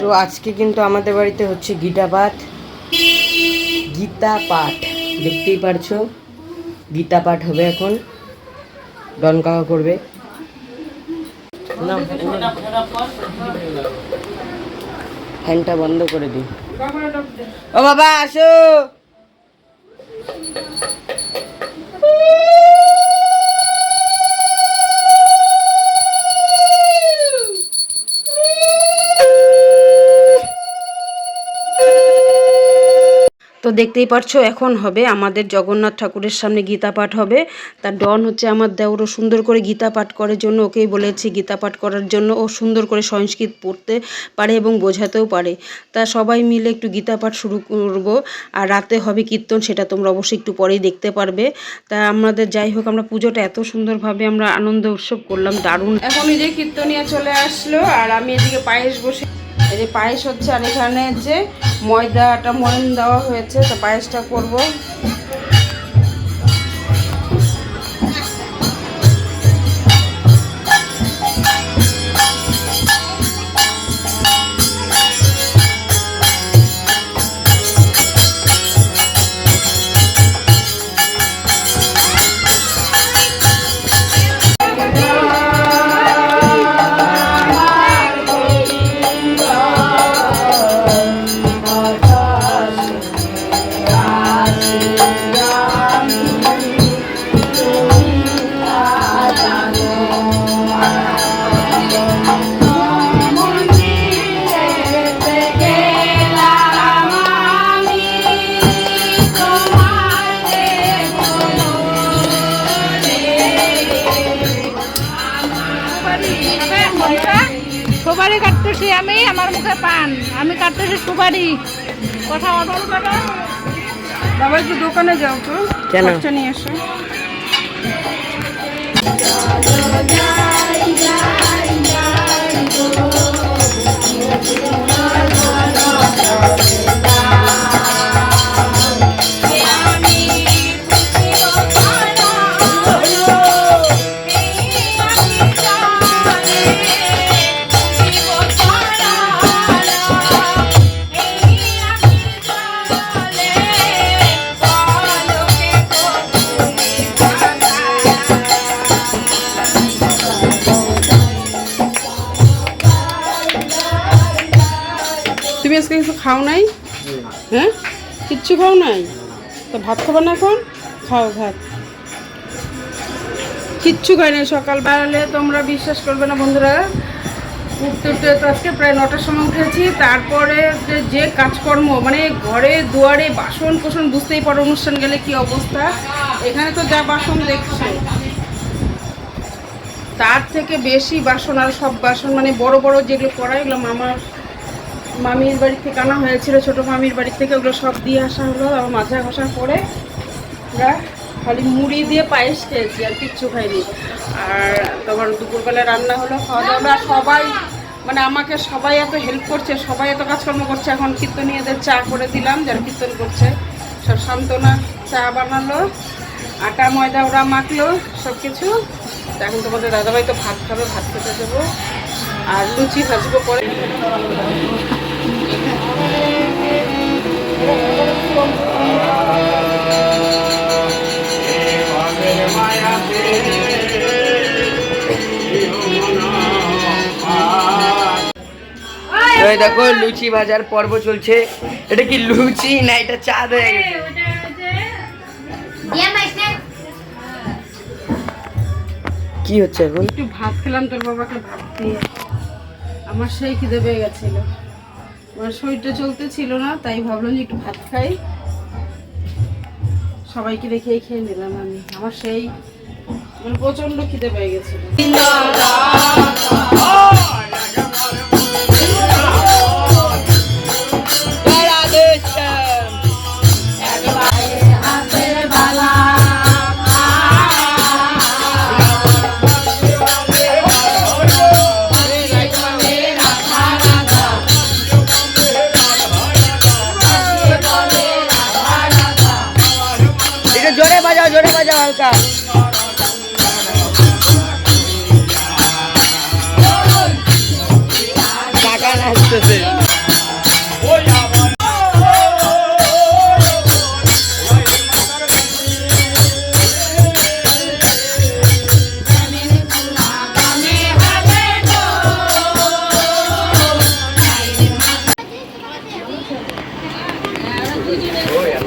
তো আজকে কিন্তু আমাদের বাড়িতে হচ্ছে গীতা পাঠ দেখতেই পারছো। গীতা পাঠ হবে এখন, ডন কাকা করবে। ফ্যানটা বন্ধ করে দিই। ও বাবা আসো। তো দেখতেই পারছো এখন হবে আমাদের জগন্নাথ ঠাকুরের সামনে গীতা পাঠ হবে। তার ডন হচ্ছে আমার দেওরও সুন্দর করে গীতা পাঠ করার জন্য ওকেই বলেছি গীতা পাঠ করার জন্য। ও সুন্দর করে সংস্কৃত পড়তে পারে এবং বোঝাতেও পারে। তা সবাই মিলে একটু গীতা পাঠ শুরু করব। আর রাতে হবে কীর্তন, সেটা তোমরা অবশ্যই একটু পরেই দেখতে পারবে। তা আমাদের যাই হোক, আমরা পুজোটা এত সুন্দরভাবে আমরা আনন্দ উৎসব করলাম, দারুণ। এখন এই যে কীর্তনিয়া চলে আসলো আর আমি এদিকে পায়েস বসে, এই যে পায়েস হচ্ছে। আর এখানে যে ময়দাটা ময়ন দেওয়া হয়েছে, তো পায়েসটা করব। সুপারি কাটতেছি আমি, আমার মুখে পান, আমি কাটতেছি সুপারি। কথা অর্ডার করো বাবা, একটু দোকানে যাও তো, কেন নিয়ে এসো। তুমি আজকে কিছু খাও নাই? হ্যাঁ, কিচ্ছু খাও নাই? তো ভাত খাবো না এখন? খাও ভাত। কিচ্ছু খাই নাই সকাল বেলালে, তোমরা বিশ্বাস করবে না বন্ধুরা। উঠতে উঠতে তো আজকে প্রায় 9টার সময় উঠেছি। তারপরে যে কাজকর্ম, মানে ঘরে দুয়ারে বাসন কোসন, বুঝতেই পারো অনুষ্ঠান গেলে কি অবস্থা। এখানে তো যা বাসন দেখছে, তার থেকে বেশি বাসন। আর সব বাসন মানে বড় বড় যেগুলো কড়াই, এগুলো মামির বাড়ি থেকে আনা হয়েছিল, ছোটো মামির বাড়ি থেকে, ওগুলো সব দিয়ে আসা হলো। আমার মাজা ঘষার পরে আমরা খালি মুড়ি দিয়ে পায়েস খেয়েছি, আর কিচ্ছু খাইনি। আর তোমার দুপুরবেলা রান্না হলো, খাওয়া দাওয়া। সবাই মানে আমাকে সবাই এত হেল্প করছে, সবাই এত কাজকর্ম করছে। এখন কীর্তনীয়দের চা করে দিলাম, যারা কীর্তন করছে সব সান্ত্বনা চা বানালো, আটা ময়দা ওরা মাখলো সব কিছু। এখন তোমাদের দাদাভাই তো ভাত খাবে, ভাত খেতে দেবো। আর লুচি ভাজবো পরে। দেখো লুচি ভাজার পর্ব চলছে। এটা কি লুচি না এটা চাঁদ হয়ে গেছে? কি হচ্ছে এখন? একটু ভাত খেলাম তোর বাবাকে ভাত দিয়ে, আমার সেই খিদে পেয়ে গেছিল। আমার শরীরটা চলতে ছিল না, তাই ভাবলাম যে একটু ভাত খাই। সবাইকে রেখেই খেয়ে নিলাম আমি। আমার সেই মানে প্রচন্ড খিদে পেয়ে গেছিল। জোরে বাজাও হালকা। কাকা নাচতেছে। Oh, yeah.